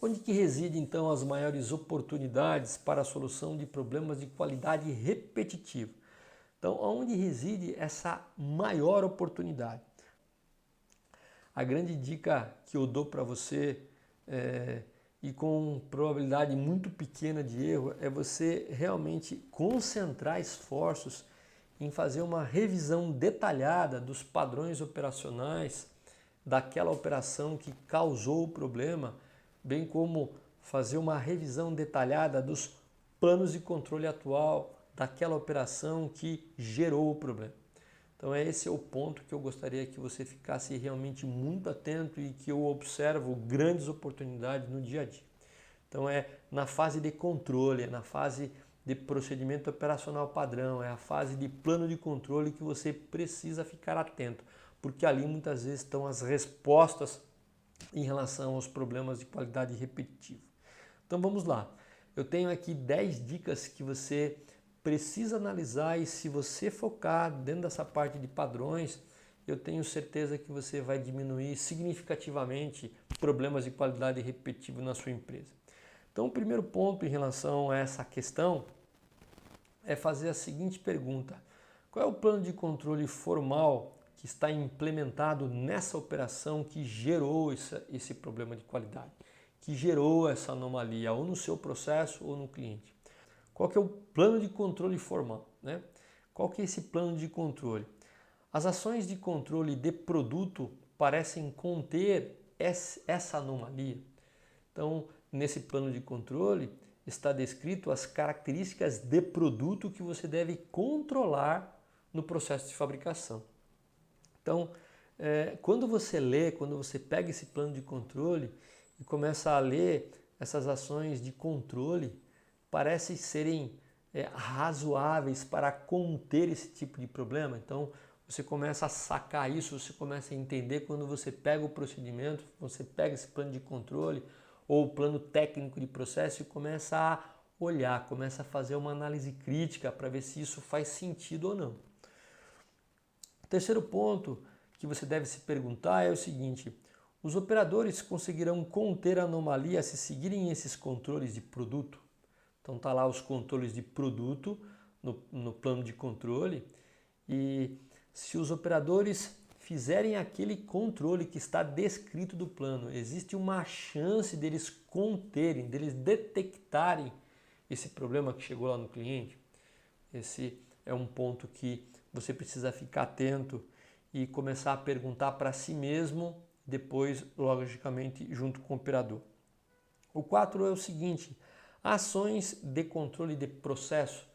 Onde que reside então as maiores oportunidades para a solução de problemas de qualidade repetitiva? Então, onde reside essa maior oportunidade? A grande dica que eu dou para você, e com probabilidade muito pequena de erro, é você realmente concentrar esforços em fazer uma revisão detalhada dos padrões operacionais daquela operação que causou o problema, bem como fazer uma revisão detalhada dos planos de controle atual daquela operação que gerou o problema. Então esse é o ponto que eu gostaria que você ficasse realmente muito atento e que eu observo grandes oportunidades no dia a dia. Então é na fase de controle, é na fase de procedimento operacional padrão, é a fase de plano de controle que você precisa ficar atento, porque ali muitas vezes estão as respostas em relação aos problemas de qualidade repetitiva. Então vamos lá, eu tenho aqui 10 dicas que você precisa analisar e se você focar dentro dessa parte de padrões, eu tenho certeza que você vai diminuir significativamente problemas de qualidade repetitiva na sua empresa. Então o primeiro ponto em relação a essa questão é fazer a seguinte pergunta: qual é o plano de controle formal que está implementado nessa operação que gerou esse problema de qualidade, que gerou essa anomalia ou no seu processo ou no cliente? Qual que é o plano de controle formal, né? Qual que é esse plano de controle? As ações de controle de produto parecem conter essa anomalia. Então, nesse plano de controle está descrito as características de produto que você deve controlar no processo de fabricação. Então, quando você lê, quando você pega esse plano de controle e começa a ler essas ações de controle, parecem serem razoáveis para conter esse tipo de problema. Então, você começa a sacar isso, você começa a entender quando você pega o procedimento, você pega esse plano de controle ou o plano técnico de processo e começa a olhar, começa a fazer uma análise crítica para ver se isso faz sentido ou não. O terceiro ponto que você deve se perguntar é o seguinte: os operadores conseguirão conter a anomalia se seguirem esses controles de produto? Então tá lá os controles de produto no plano de controle, e se os operadores fizerem aquele controle que está descrito do plano, existe uma chance deles conterem, deles detectarem esse problema que chegou lá no cliente? Esse é um ponto que você precisa ficar atento e começar a perguntar para si mesmo, depois, logicamente, junto com o operador. O 4 é o seguinte: ações de controle de processo.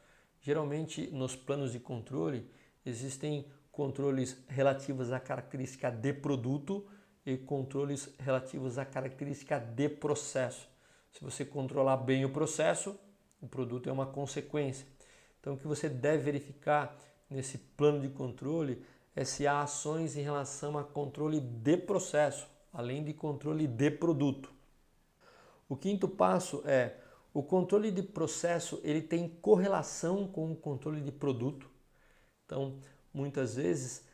Geralmente, nos planos de controle, existem controles relativos à característica de produto e controles relativos à característica de processo. Se você controlar bem o processo, o produto é uma consequência. Então, o que você deve verificar nesse plano de controle é se há ações em relação a controle de processo, além de controle de produto. O quinto passo é: o controle de processo ele tem correlação com o controle de produto. Então, muitas vezes,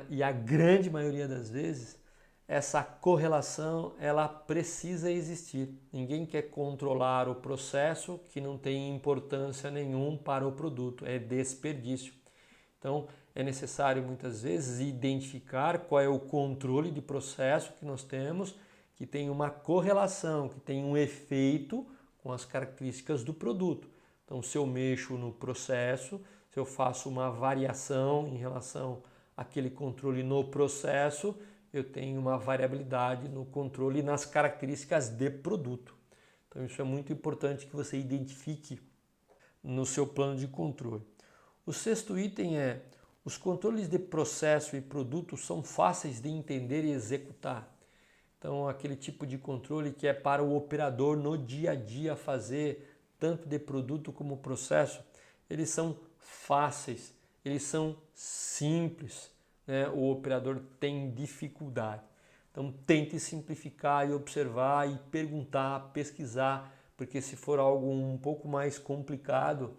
e a grande maioria das vezes, essa correlação ela precisa existir. Ninguém quer controlar o processo que não tem importância nenhuma para o produto, é desperdício. Então, é necessário muitas vezes identificar qual é o controle de processo que nós temos, que tem uma correlação, que tem um efeito com as características do produto. Então, se eu mexo no processo, se eu faço uma variação em relação àquele controle no processo, eu tenho uma variabilidade no controle e nas características de produto. Então, isso é muito importante que você identifique no seu plano de controle. O sexto item é: os controles de processo e produto são fáceis de entender e executar. Então, aquele tipo de controle que é para o operador no dia a dia fazer, tanto de produto como processo, eles são fáceis, eles são simples, né? O operador tem dificuldade. Então, tente simplificar e observar e perguntar, pesquisar, porque se for algo um pouco mais complicado,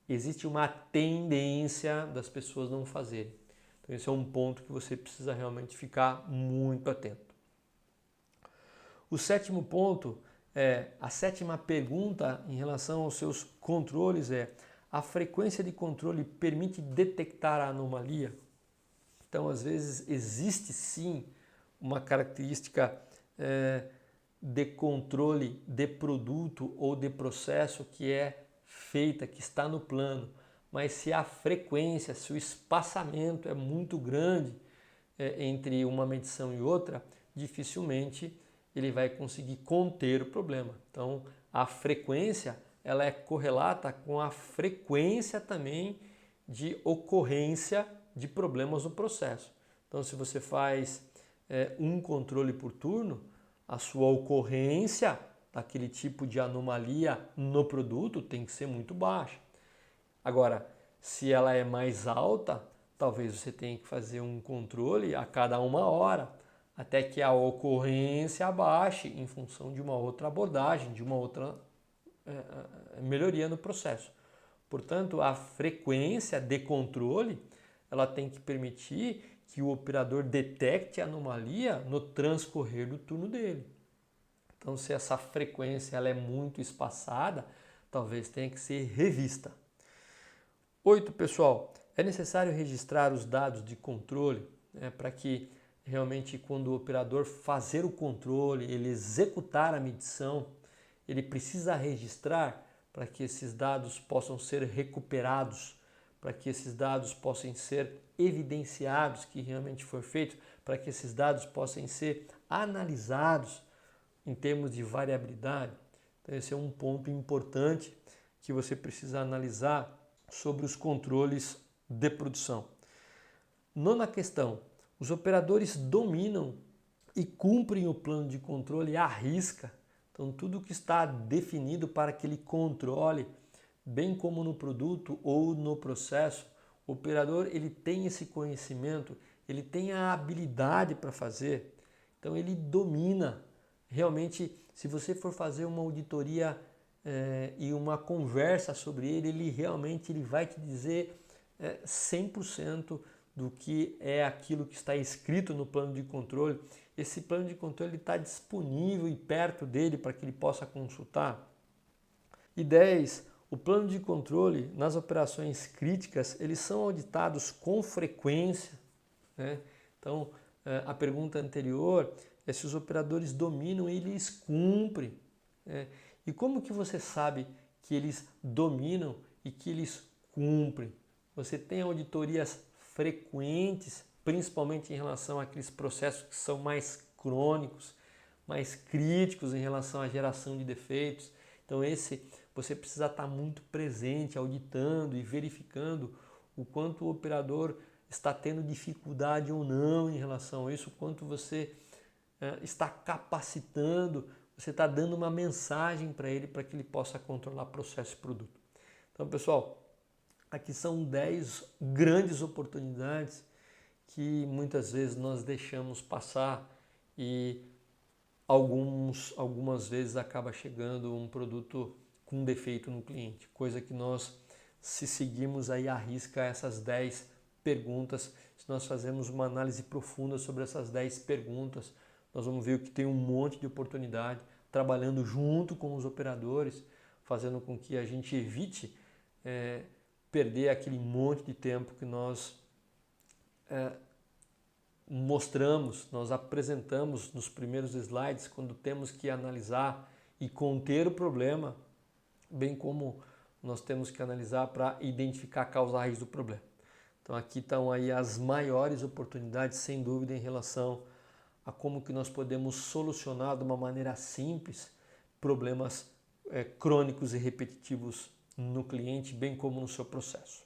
existe uma tendência das pessoas não fazerem. Então, esse é um ponto que você precisa realmente ficar muito atento. O sétimo ponto A sétima pergunta em relação aos seus controles é: a frequência de controle permite detectar a anomalia? Então, às vezes, existe sim uma característica de controle de produto ou de processo que é feita, que está no plano, mas se a frequência, se o espaçamento é muito grande entre uma medição e outra, dificilmente ele vai conseguir conter o problema. Então, a frequência ela é correlata com a frequência também de ocorrência de problemas no processo. Então, se você faz um controle por turno, a sua ocorrência daquele tipo de anomalia no produto tem que ser muito baixa. Agora, se ela é mais alta, talvez você tenha que fazer um controle a cada 1 hora, até que a ocorrência abaixe em função de uma outra abordagem, de uma outra melhoria no processo. Portanto, a frequência de controle ela tem que permitir que o operador detecte a anomalia no transcorrer do turno dele. Então, se essa frequência ela é muito espaçada, talvez tenha que ser revista. 8, pessoal, é necessário registrar os dados de controle para que realmente quando o operador fazer o controle, ele executar a medição, ele precisa registrar para que esses dados possam ser recuperados, para que esses dados possam ser evidenciados que realmente foi feito, para que esses dados possam ser analisados em termos de variabilidade. Então esse é um ponto importante que você precisa analisar sobre os controles de produção. 9ª questão, os operadores dominam e cumprem o plano de controle à risca. Então tudo que está definido para que ele controle, bem como no produto ou no processo, o operador ele tem esse conhecimento, ele tem a habilidade para fazer, então ele domina. Realmente, se você for fazer uma auditoria e uma conversa sobre ele, ele vai te dizer 100% do que é aquilo que está escrito no plano de controle. Esse plano de controle está disponível e perto dele para que ele possa consultar. E 10, o plano de controle nas operações críticas, eles são auditados com frequência, né? Então, a pergunta anterior é se os operadores dominam e eles cumprem. E como que você sabe que eles dominam e que eles cumprem? Você tem auditorias frequentes, principalmente em relação àqueles processos que são mais crônicos, mais críticos em relação à geração de defeitos. Então você precisa estar muito presente, auditando e verificando o quanto o operador está tendo dificuldade ou não em relação a isso, o quanto você está capacitando, você está dando uma mensagem para ele para que ele possa controlar processo e produto. Então, pessoal, aqui são 10 grandes oportunidades que muitas vezes nós deixamos passar e algumas vezes acaba chegando um produto com defeito no cliente, coisa que nós, se seguirmos aí à risca essas 10 perguntas, se nós fazermos uma análise profunda sobre essas 10 perguntas, nós vamos ver que tem um monte de oportunidade, trabalhando junto com os operadores, fazendo com que a gente evite perder aquele monte de tempo que nós mostramos, nós apresentamos nos primeiros slides, quando temos que analisar e conter o problema, bem como nós temos que analisar para identificar a causa raiz do problema. Então aqui estão aí as maiores oportunidades, sem dúvida, em relação a como que nós podemos solucionar de uma maneira simples problemas crônicos e repetitivos no cliente, bem como no seu processo.